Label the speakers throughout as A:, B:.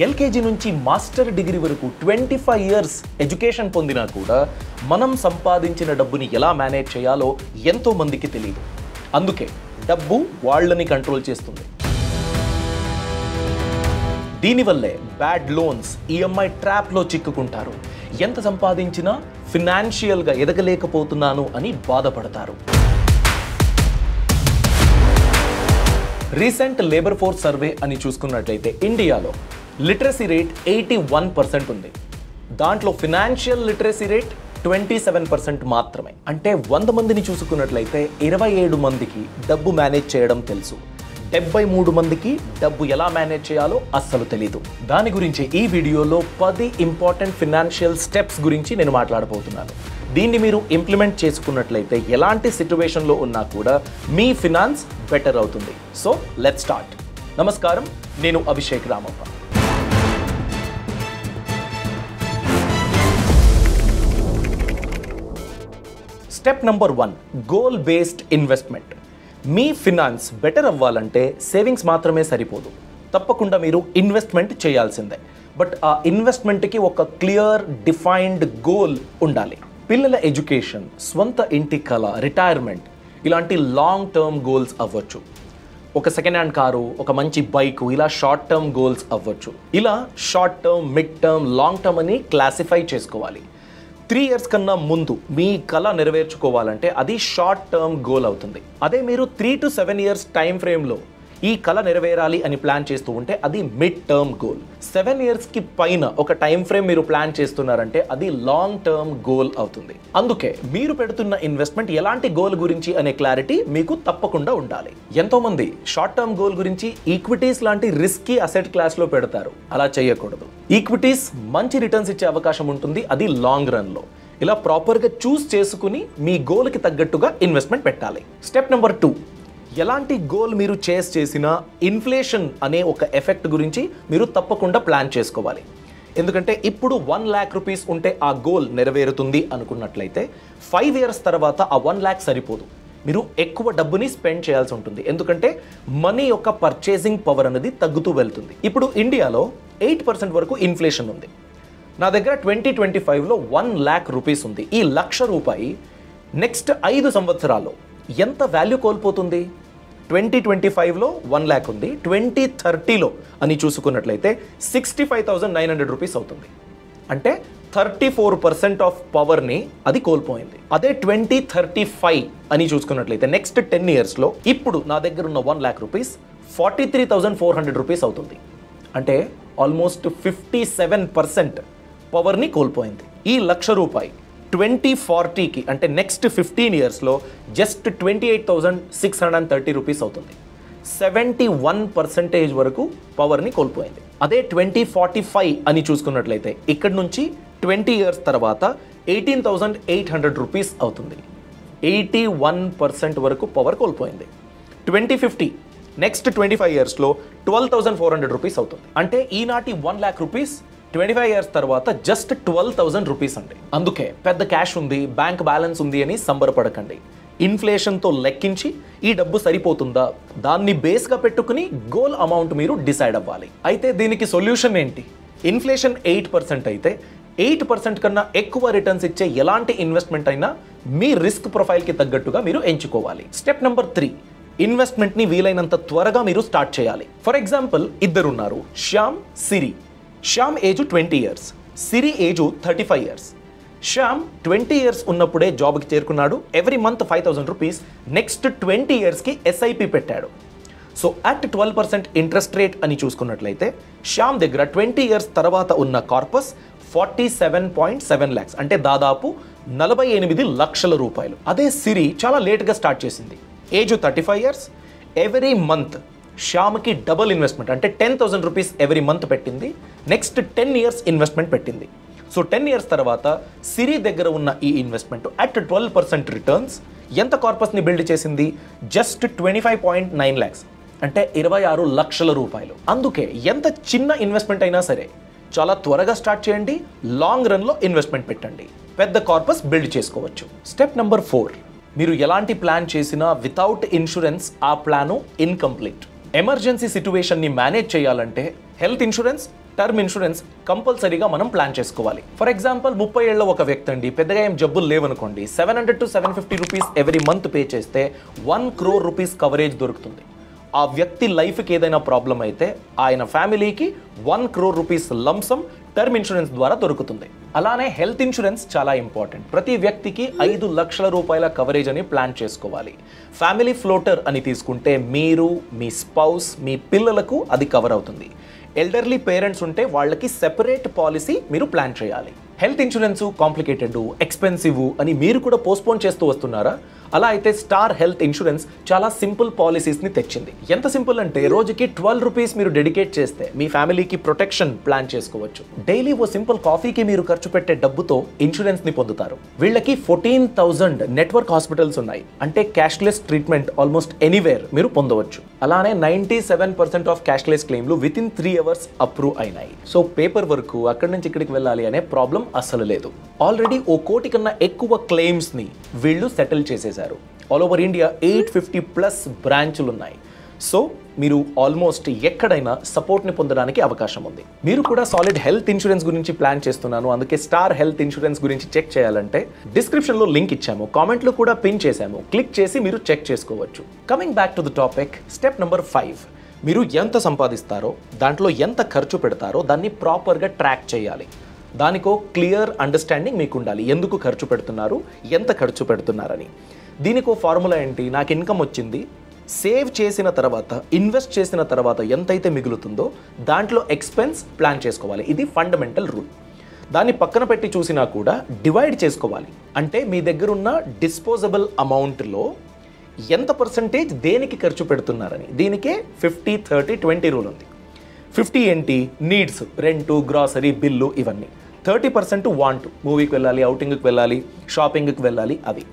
A: LKG నుంచి master degree వరకు 25 years education పొందినా కూడా మనం సంపాదించిన డబ్బుని ఎలా మేనేజ్ చేయాలో ఎంతో మందికి తెలియదు. అందుకే డబ్బు వాళ్ళని కంట్రోల్ చేస్తుంది. దీనివల్లే బ్యాడ్ లోన్స్, ఈఎంఐ ట్రాప్లో చిక్కుకుంటారు. ఎంత సంపాదించినా ఫినాన్షియల్గా ఎదగలేకపోతున్నాను అని బాధపడతారు. రీసెంట్ లేబర్ ఫోర్స్ సర్వే అని చూసుకున్నట్లయితే ఇండియాలో లిటరసీ రేట్ 81% ఉంది. దాంట్లో ఫినాన్షియల్ లిటరసీ రేట్ 27% మాత్రమే. అంటే 100 మందిని చూసుకున్నట్లయితే 27 మందికి డబ్బు మేనేజ్ చేయడం తెలుసు, 73 మందికి డబ్బు ఎలా మేనేజ్ చేయాలో అస్సలు తెలీదు. దాని గురించి ఈ వీడియోలో 10 ఇంపార్టెంట్ ఫినాన్షియల్ స్టెప్స్ గురించి నేను మాట్లాడబోతున్నాను. దీన్ని మీరు ఇంప్లిమెంట్ చేసుకున్నట్లయితే ఎలాంటి సిచ్యువేషన్లో ఉన్నా కూడా మీ ఫినాన్స్ బెటర్ అవుతుంది. So let's start. నమస్కారం, నేను Abhishek Ramappa. Step number 1, goal based investment. మీ ఫినాన్స్ బెటర్ అవ్వాలంటే సేవింగ్స్ మాత్రమే సరిపోదు, తప్పకుండా మీరు ఇన్వెస్ట్మెంట్ చేయాల్సిందే. బట్ ఆ ఇన్వెస్ట్మెంట్కి ఒక క్లియర్ డిఫైన్డ్ గోల్ ఉండాలి. పిల్లల ఎడ్యుకేషన్, స్వంత ఇంటి కళ, రిటైర్మెంట్ ఇలాంటి లాంగ్ టర్మ్ గోల్స్ అవ్వచ్చు. ఒక సెకండ్ హ్యాండ్ కారు, ఒక మంచి బైకు, ఇలా షార్ట్ టర్మ్ గోల్స్ అవ్వచ్చు. ఇలా short term, mid term, long term అని క్లాసిఫై చేసుకోవాలి. 3 ఇయర్స్ కన్నా ముందు మీ కళ నెరవేర్చుకోవాలంటే అది షార్ట్ టర్మ్ గోల్ అవుతుంది. అదే మీరు 3 to 7 ఇయర్స్ టైం ఫ్రేమ్లో ఈ కళ నెరవేరాలి అని ప్లాన్ చేస్తూ ఉంటే అది మిడ్ టర్మ్ గోల్. 7 ఇయర్స్కి పైన ఒక టైం ఫ్రేమ్ మీరు ప్లాన్ చేస్తున్నారంటే అది లాంగ్ టర్మ్ గోల్ అవుతుంది. అందుకే మీరు పెడుతున్న ఇన్వెస్ట్మెంట్ ఎలాంటి గోల్ గురించి అనే క్లారిటీ మీకు తప్పకుండా ఉండాలి. ఎంతో మంది షార్ట్ టర్మ్ గోల్ గురించి ఈక్విటీస్ లాంటి రిస్కీ అసెట్ క్లాస్లో పెడతారు. అలా చేయకూడదు. ఈక్విటీస్ మంచి రిటర్న్స్ ఇచ్చే అవకాశం ఉంటుంది, అది లాంగ్ రన్లో. ఇలా ప్రాపర్గా చూస్ చేసుకుని మీ గోల్కి తగ్గట్టుగా ఇన్వెస్ట్మెంట్ పెట్టాలి. స్టెప్ నెంబర్ 2, ఎలాంటి గోల్ మీరు చేసినా ఇన్ఫ్లేషన్ అనే ఒక ఎఫెక్ట్ గురించి మీరు తప్పకుండా ప్లాన్ చేసుకోవాలి. ఎందుకంటే ఇప్పుడు 1 lakh రూపీస్ ఉంటే ఆ గోల్ నెరవేరుతుంది అనుకున్నట్లయితే 5 ఇయర్స్ తర్వాత ఆ 1 lakh సరిపోదు. మీరు ఎక్కువ డబ్బుని స్పెండ్ చేయాల్సి ఉంటుంది. ఎందుకంటే మనీ యొక్క పర్చేసింగ్ పవర్ అనేది తగ్గుతూ వెళ్తుంది. ఇప్పుడు ఇండియాలో 8% వరకు ఇన్ఫ్లేషన్ ఉంది. నా దగ్గర 2025లో 1 lakh రూపీస్ ఉంది. ఈ ₹1,00,000 నెక్స్ట్ 5 సంవత్సరాల్లో ఎంత వాల్యూ కోల్పోతుంది? 2025లో 1 lakh ఉంది, 2030లో అని చూసుకున్నట్లయితే 65,900 రూపీస్ అవుతుంది. అంటే 34% ఆఫ్ పవర్ని అది కోల్పోయింది. అదే 2035 అని చూసుకున్నట్లయితే నెక్స్ట్ 10 ఇయర్స్లో ఇప్పుడు నా దగ్గర ఉన్న 1 lakh రూపీస్ 43,400 రూపీస్ అవుతుంది. అంటే ఆల్మోస్ట్ 57% పవర్ని కోల్పోయింది. ఈ ₹1,00,000 2040కి అంటే నెక్స్ట్ 15 ఇయర్స్లో జస్ట్ 28,630 రూపీస్ అవుతుంది. 71% వరకు పవర్ని కోల్పోయింది. అదే 2045 అని చూసుకున్నట్లయితే ఇక్కడ నుంచి 20 ఇయర్స్ తర్వాత 18,800 రూపీస్ అవుతుంది. 81% వరకు పవర్ కోల్పోయింది. 2050 నెక్స్ట్ 25 ఇయర్స్లో 12,400 రూపీస్ అవుతుంది. అంటే ఈనాటి 1 lakh రూపీస్ 25 ఇయర్స్ తర్వాత జస్ట్ 12,000 రూపీస్ అండి. అందుకే పెద్ద క్యాష్ ఉంది, బ్యాంక్ బ్యాలెన్స్ ఉంది అని సంబరపడకండి. ఇన్ఫ్లేషన్తో లెక్కించి ఈ డబ్బు సరిపోతుందా, దాన్ని బేస్గా పెట్టుకుని గోల్ అమౌంట్ మీరు డిసైడ్ అవ్వాలి. అయితే దీనికి సొల్యూషన్ ఏంటి? ఇన్ఫ్లేషన్ 8% అయితే 8% కన్నా ఎక్కువ రిటర్న్స్ ఇచ్చే ఎలాంటి ఇన్వెస్ట్మెంట్ అయినా మీ రిస్క్ ప్రొఫైల్కి తగ్గట్టుగా మీరు ఎంచుకోవాలి. స్టెప్ నెంబర్ 3, ఇన్వెస్ట్మెంట్ని వీలైనంత త్వరగా మీరు స్టార్ట్ చేయాలి. ఫర్ ఎగ్జాంపుల్ ఇద్దరున్నారు, Shyam, Siri. Shyam age 20 years, Siri age 35 years. Shyam 20 years ఉన్నప్పుడే జాబ్కి చేరుకున్నాడు. ఎవ్రీ మంత్ 5,000 రూపీస్ నెక్స్ట్ 20 ఇయర్స్కి ఎస్ఐపి పెట్టాడు. సో అట్ 12% ఇంట్రెస్ట్ రేట్ అని చూసుకున్నట్లయితే శ్యామ్ దగ్గర 20 ఇయర్స్ తర్వాత ఉన్న కార్పస్ 47.7 lakhs, అంటే దాదాపు 48 లక్షల రూపాయలు. అదే సిరి చాలా లేట్గా స్టార్ట్ చేసింది. ఏజు 35 ఇయర్స్, ఎవ్రీ మంత్ శ్యామ్కి డబుల్ ఇన్వెస్ట్మెంట్ అంటే 10,000 రూపీస్ ఎవ్రీ మంత్ పెట్టింది. నెక్స్ట్ 10 ఇయర్స్ ఇన్వెస్ట్మెంట్ పెట్టింది. సో 10 ఇయర్స్ తర్వాత సిరి దగ్గర ఉన్న ఈ ఇన్వెస్ట్మెంట్ అట్ 12% రిటర్న్స్ ఎంత కార్పస్ని బిల్డ్ చేసింది? జస్ట్ 25.9 lakhs, అంటే 26 లక్షల రూపాయలు. అందుకే ఎంత చిన్న ఇన్వెస్ట్మెంట్ అయినా సరే చాలా త్వరగా స్టార్ట్ చేయండి, లాంగ్ రన్లో ఇన్వెస్ట్మెంట్ పెట్టండి, పెద్ద కార్పస్ బిల్డ్ చేసుకోవచ్చు. స్టెప్ నెంబర్ 4, మీరు ఎలాంటి ప్లాన్ చేసినా వితౌట్ ఇన్సూరెన్స్ ఆ ప్లాను ఇన్కంప్లీట్. ఎమర్జెన్సీ సిచ్యువేషన్ని మేనేజ్ చేయాలంటే హెల్త్ ఇన్సూరెన్స్ టర్మ్ ఇన్సూరెన్స్ కంపల్సరీగా మనం ప్లాన్ చేసుకోవాలి. ఫర్ ఎగ్జాంపుల్ 30 ఏళ్ల ఒక వ్యక్తి అండి, పెద్దగా ఏం జబ్బులు లేవనుకోండి, 700 to 750 rupees every month pay చేస్తే 1 crore రూపీస్ కవరేజ్ దొరుకుతుంది. ఆ వ్యక్తి లైఫ్కి ఏదైనా ప్రాబ్లం అయితే ఆయన ఫ్యామిలీకి 1 crore rupees lump sum term insurance ద్వారా దొరుకుతుంది. అలానే హెల్త్ ఇన్సూరెన్స్ చాలా ఇంపార్టెంట్. ప్రతి వ్యక్తికి 5 లక్షల రూపాయల కవరేజ్ అని ప్లాన్ చేసుకోవాలి. ఫ్యామిలీ ఫ్లోటర్ అని తీసుకుంటే మీరు, మీ స్పౌస్, మీ పిల్లలకు అది కవర్ అవుతుంది. ఎల్డర్లీ పేరెంట్స్ ఉంటే వాళ్ళకి సెపరేట్ పాలసీ మీరు ప్లాన్ చేయాలి. హెల్త్ ఇన్సూరెన్స్ కాంప్లికేటెడ్, ఎక్స్పెన్సివ్ అని మీరు కూడా పోస్ట్పోన్ చేస్తూ వస్తున్నారా? అలా అయితే స్టార్ హెల్త్ ఇన్సూరెన్స్ చాలా సింపుల్ పాలసీస్ని తెచ్చింది. ఎంత సింపుల్ అంటే రోజుకి 12 రూపీస్ మీరు డెడికేట్ చేస్తే మీ ఫ్యామిలీకి ప్రొటెక్షన్ ప్లాన్ చేసుకోవచ్చు. డైలీ ఓ సింపుల్ కాఫీకి మీరు ఖర్చు పెట్టే డబ్బుతో ఇన్సూరెన్స్ని పొందుతారు. వీళ్ళకి 14,000 నెట్వర్క్ హాస్పిటల్స్ ఉన్నాయి. అంటే క్యాష్లెస్ ట్రీట్మెంట్ ఆల్మోస్ట్ ఎనీవేర్ మీరు పొందవచ్చు. అలానే 97% ఆఫ్ క్యాష్లెస్ క్లెయిమ్లు విత్ ఇన్ 3 hours అప్రూవ్ అయినాయి. సో పేపర్ వర్క్ అక్కడి నుంచి ఇక్కడికి వెళ్ళాలి అనే ప్రాబ్లం అస్సలు లేదు. ఆల్రెడీ 1 కోటి కన్నా ఎక్కువ క్లెయిమ్స్ని వీళ్ళు సెటిల్ చేసేసారు. ఆల్ ఓవర్ ఇండియా 850+ బ్రాంచులు ఉన్నాయి. సో మీరు ఆల్మోస్ట్ ఎక్కడైనా సపోర్ట్ని పొందడానికి అవకాశం ఉంది. మీరు కూడా సాలిడ్ హెల్త్ ఇన్సూరెన్స్ గురించి ప్లాన్ చేస్తున్నాను, అందుకే స్టార్ హెల్త్ ఇన్సూరెన్స్ గురించి చెక్ చేయాలంటే డిస్క్రిప్షన్లో లింక్ ఇచ్చాము, కామెంట్లో కూడా పిన్ చేశాము, క్లిక్ చేసి మీరు చెక్ చేసుకోవచ్చు. Coming back to the topic, step number 5, మీరు ఎంత సంపాదిస్తారో దాంట్లో ఎంత ఖర్చు పెడతారో దాన్ని ప్రాపర్గా ట్రాక్ చేయాలి. దానికో క్లియర్ అండర్స్టాండింగ్ మీకు ఉండాలి. ఎందుకు ఖర్చు పెడుతున్నారు, ఎంత ఖర్చు పెడుతున్నారని. దీనికో ఫార్ములా ఏంటి, నాకు ఇన్కమ్ వచ్చింది, సేవ్ చేసిన తర్వాత, ఇన్వెస్ట్ చేసిన తర్వాత ఎంతైతే మిగులుతుందో దాంట్లో ఎక్స్పెన్స్ ప్లాన్ చేసుకోవాలి. ఇది ఫండమెంటల్ రూల్. దాన్ని పక్కన పెట్టి చూసినా కూడా డివైడ్ చేసుకోవాలి. అంటే మీ దగ్గర ఉన్న డిస్పోజబుల్ అమౌంట్లో ఎంత పర్సంటేజ్ దేనికి ఖర్చు పెడుతున్నారని. దీనికే 50-30-20 రూల్ ఉంది. 50 ఏంటి, నీడ్స్, రెంటు, గ్రాసరీ బిల్లు ఇవన్నీ. 30% వాంట్, మూవీకి వెళ్ళాలి, అవుటింగ్కి వెళ్ళాలి, షాపింగ్కి వెళ్ళాలి, అవి.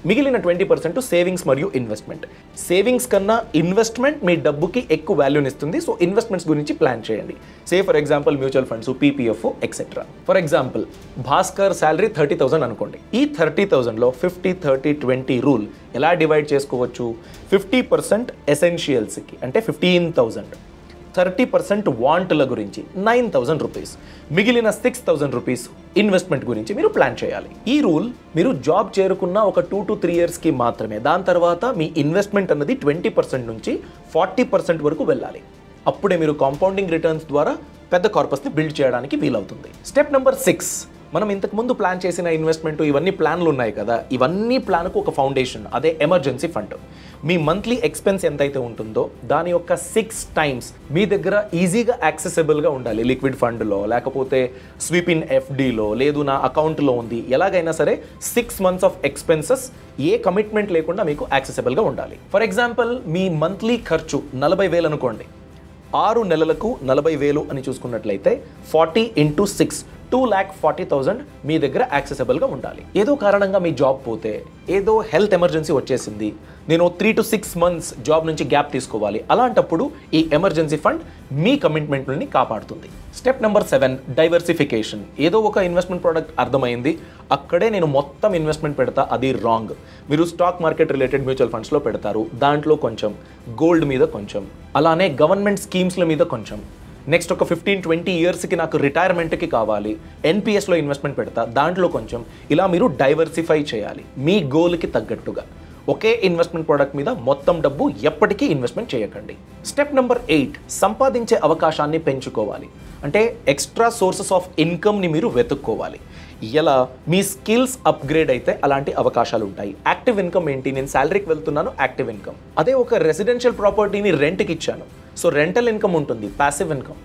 A: మిగిలిన 20% సేవింగ్స్ మరియు ఇన్వెస్ట్మెంట్. సేవింగ్స్ కన్నా ఇన్వెస్ట్మెంట్ మీ డబ్బుకి ఎక్కువ వాల్యూని ఇస్తుంది. సో ఇన్వెస్ట్మెంట్స్ గురించి ప్లాన్ చేయండి. Say for example mutual funds, PPF etcetera. For example Bhaskar salary 30,000 అనుకోండి. ఈ 30,000లో 50-30-20 రూల్ ఎలా డివైడ్ చేసుకోవచ్చు? 50% ఎసెన్షియల్స్కి అంటే 15,000, 30% వాంట్ల గురించి 9,000 రూపీస్, మిగిలిన 6,000 రూపీస్ ఇన్వెస్ట్మెంట్ గురించి మీరు ప్లాన్ చేయాలి. ఈ రూల్ మీరు జాబ్ చేరుకున్న ఒక 2 to 3 yearsకి మాత్రమే. దాని తర్వాత మీ ఇన్వెస్ట్మెంట్ అన్నది 20% నుంచి 40% వరకు వెళ్ళాలి. అప్పుడే మీరు కాంపౌండింగ్ రిటర్న్స్ ద్వారా పెద్ద కార్పస్ని బిల్డ్ చేయడానికి వీలవుతుంది. స్టెప్ నెంబర్ 6, మనం ఇంతకుముందు ప్లాన్ చేసిన ఇన్వెస్ట్మెంట్ ఇవన్నీ ప్లాన్లు ఉన్నాయి కదా, ఇవన్నీ ప్లాన్కు ఒక ఫౌండేషన్, అదే ఎమర్జెన్సీ ఫండ్. మీ మంత్లీ ఎక్స్పెన్స్ ఎంతైతే ఉంటుందో దాని యొక్క 6 times మీ దగ్గర ఈజీగా యాక్సెసిబుల్గా ఉండాలి. లిక్విడ్ ఫండ్లో, లేకపోతే స్వీప్ ఇన్ ఎఫ్డీలో, లేదు నా అకౌంట్లో ఉంది, ఎలాగైనా సరే 6 months of expenses a commitment లేకుండా మీకు యాక్సెసిబుల్గా ఉండాలి. ఫర్ ఎగ్జాంపుల్ మీ మంత్లీ ఖర్చు 40,000 అనుకోండి. 6 నెలలకు 40,000 అని చూసుకున్నట్లయితే 40 into 6 2,40,000 మీ దగ్గర యాక్సెసిబుల్గా ఉండాలి. ఏదో కారణంగా మీ జాబ్ పోతే, ఏదో హెల్త్ ఎమర్జెన్సీ వచ్చేసింది, నేను 3 to 6 months జాబ్ నుంచి గ్యాప్ తీసుకోవాలి, అలాంటప్పుడు ఈ ఎమర్జెన్సీ ఫండ్ మీ కమిట్మెంట్ని కాపాడుతుంది. Step number 7, diversification. ఏదో ఒక ఇన్వెస్ట్మెంట్ ప్రోడక్ట్ అర్థమైంది, అక్కడే నేను మొత్తం ఇన్వెస్ట్మెంట్ పెడతా, అది రాంగ్. మీరు స్టాక్ మార్కెట్ రిలేటెడ్ మ్యూచువల్ ఫండ్స్లో పెడతారు, దాంట్లో కొంచెం, గోల్డ్ మీద కొంచెం, అలానే గవర్నమెంట్ స్కీమ్స్ల మీద కొంచెం. నెక్స్ట్ ఒక 15-20 yearsకి నాకు రిటైర్మెంట్కి కావాలి, ఎన్పిఎస్లో ఇన్వెస్ట్మెంట్ పెడతా, దాంట్లో కొంచెం. ఇలా మీరు డైవర్సిఫై చేయాలి మీ గోల్కి తగ్గట్టుగా. ఒకే ఇన్వెస్ట్మెంట్ ప్రోడక్ట్ మీద మొత్తం డబ్బు ఎప్పటికీ ఇన్వెస్ట్మెంట్ చేయకండి. స్టెప్ నెంబర్ 8, సంపాదించే అవకాశాన్ని పెంచుకోవాలి. అంటే ఎక్స్ట్రా సోర్సెస్ ఆఫ్ ఇన్కమ్ని మీరు వెతుక్కోవాలి. ఎలా? మీ స్కిల్స్ అప్గ్రేడ్ అయితే అలాంటి అవకాశాలు ఉంటాయి. యాక్టివ్ ఇన్కమ్ ఏంటి? నేను శాలరీకి వెళ్తున్నాను, యాక్టివ్ ఇన్కమ్. అదే ఒక రెసిడెన్షియల్ ప్రాపర్టీని రెంట్కి ఇచ్చాను, సో రెంటల్ ఇన్కమ్ ఉంటుంది, ప్యాసివ్ ఇన్కమ్.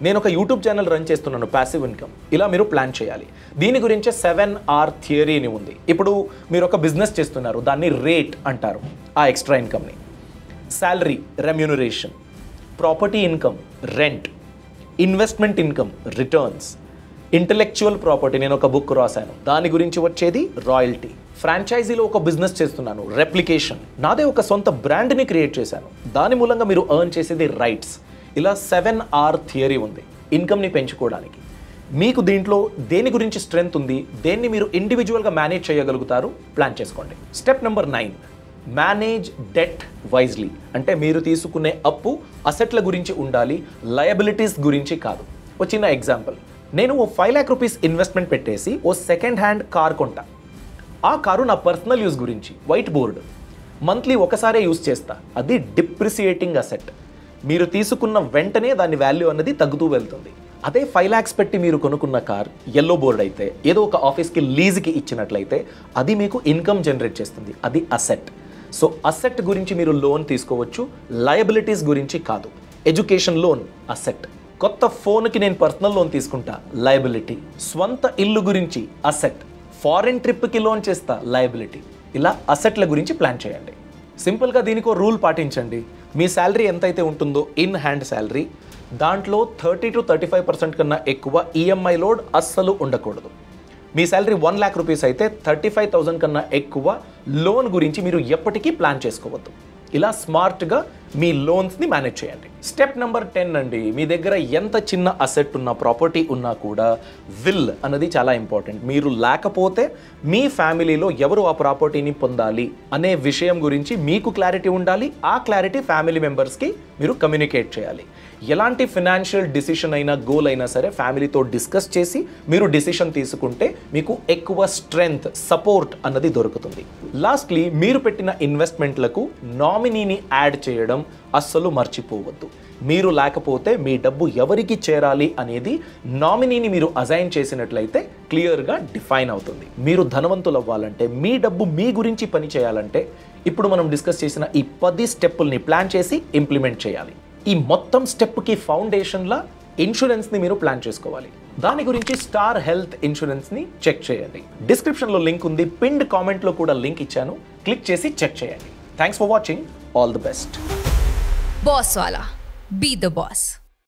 A: నేను ఒక యూట్యూబ్ ఛానల్ రన్ చేస్తున్నాను, ప్యాసివ్ ఇన్కమ్. ఇలా మీరు ప్లాన్ చేయాలి. దీని గురించే 7R థియరీని ఉంది. ఇప్పుడు మీరు ఒక బిజినెస్ చేస్తున్నారు, దాన్ని రేట్ అంటారు, ఆ ఎక్స్ట్రా ఇన్కమ్ని. Salary, remuneration. Property income, rent. Investment income, returns. Intellectual property, నేను ఒక బుక్ రాశాను, దాని గురించి వచ్చేది రాయల్టీ. ఫ్రాంచైజీలో ఒక బిజినెస్ చేస్తున్నాను, రెప్లికేషన్. నాదే ఒక సొంత బ్రాండ్ని క్రియేట్ చేశాను, దాని మూలంగా మీరు ఎర్న్ చేసేది రైట్స్. ఇలా 7R థియరీ ఉంది ఇన్కమ్ని పెంచుకోవడానికి. మీకు దీంట్లో దేని గురించి స్ట్రెంగ్త్ ఉంది, దేన్ని మీరు ఇండివిజువల్గా మేనేజ్ చేయగలుగుతారు, ప్లాన్ చేసుకోండి. Step number 9, manage debt wisely. అంటే మీరు తీసుకునే అప్పు అసెట్ల గురించి ఉండాలి, లయబిలిటీస్ గురించి కాదు. ఓ చిన్న ఎగ్జాంపుల్, నేను ఓ 5 lakh రూపీస్ ఇన్వెస్ట్మెంట్ పెట్టేసి ఓ సెకండ్ హ్యాండ్ కార్ కొంటా. ఆ కారు నా పర్సనల్ యూస్ గురించి, వైట్ బోర్డ్, మంత్లీ ఒకసారే యూస్ చేస్తా. అది డిప్రిసియేటింగ్ అసెట్. మీరు తీసుకున్న వెంటనే దాని వాల్యూ అన్నది తగ్గుతూ వెళ్తుంది. అదే 5 lakhs పెట్టి మీరు కొనుక్కున్న కార్ ఎల్లో బోర్డ్ అయితే, ఏదో ఒక ఆఫీస్కి లీజ్కి ఇచ్చినట్లయితే అది మీకు ఇన్కమ్ జనరేట్ చేస్తుంది. అది అసెట్. సో అసెట్ గురించి మీరు లోన్ తీసుకోవచ్చు, లయబిలిటీస్ గురించి కాదు. ఎడ్యుకేషన్ లోన్ అసెట్, కొత్త ఫోన్కి నేను పర్సనల్ లోన్ తీసుకుంటా లయబిలిటీ, స్వంత ఇల్లు గురించి అసెట్, ఫారిన్ ట్రిప్కి లోన్ చేస్తా లయబిలిటీ. ఇలా అసెట్ల గురించి ప్లాన్ చేయండి. సింపుల్గా దీనికో రూల్ పాటించండి. మీ శాలరీ ఎంతైతే ఉంటుందో ఇన్ హ్యాండ్ శాలరీ, దాంట్లో 30 to 35% కన్నా ఎక్కువ ఈఎంఐ లోడ్ అస్సలు ఉండకూడదు. మీ శాలరీ 1 lakh రూపీస్ అయితే 35,000 కన్నా ఎక్కువ లోన్ గురించి మీరు ఎప్పటికీ ప్లాన్ చేసుకోవద్దు. ఇలా స్మార్ట్గా మీ లోన్స్ని మేనేజ్ చేయండి. స్టెప్ నెంబర్ 10 అండి, మీ దగ్గర ఎంత చిన్న అసెట్ ఉన్న ప్రాపర్టీ ఉన్నా కూడా విల్ అన్నది చాలా ఇంపార్టెంట్. మీరు లేకపోతే మీ ఫ్యామిలీలో ఎవరు ఆ ప్రాపర్టీని పొందాలి అనే విషయం గురించి మీకు క్లారిటీ ఉండాలి. ఆ క్లారిటీ ఫ్యామిలీ మెంబర్స్కి మీరు కమ్యూనికేట్ చేయాలి. ఎలాంటి ఫినాన్షియల్ డిసిషన్ అయినా, గోల్ అయినా సరే ఫ్యామిలీతో డిస్కస్ చేసి మీరు డిసిషన్ తీసుకుంటే మీకు ఎక్కువ స్ట్రెంగ్త్, సపోర్ట్ అన్నది దొరుకుతుంది. లాస్ట్లీ, మీరు పెట్టిన ఇన్వెస్ట్మెంట్లకు నామినీని యాడ్ చేయడం అస్సలు మర్చిపోవద్దు. మీరు లేకపోతే మీ డబ్బు ఎవరికి చేరాలి అనేది నామినీని మీరు అసైన్ చేసినట్లయితే క్లియర్గా డిఫైన్ అవుతుంది. మీరు ధనవంతులు అవ్వాలంటే, మీ డబ్బు మీ గురించి పని చేయాలంటే ఇప్పుడు మనం డిస్కస్ చేసిన ఈ 10 స్టెప్పుల్ని ప్లాన్ చేసి ఇంప్లిమెంట్ చేయాలి. ఈ మొత్తం స్టెప్కి ఫౌండేషన్లా ఇన్సూరెన్స్ని మీరు ప్లాన్ చేసుకోవాలి. దాని గురించి స్టార్ హెల్త్ ఇన్సూరెన్స్ని చెక్ చేయండి. డిస్క్రిప్షన్లో లింక్ ఉంది, పిన్డ్ కామెంట్లో కూడా లింక్ ఇచ్చాను, క్లిక్ చేసి చెక్ చేయండి. Thanks for watching. All the best.
B: Boss Wala. Be the boss.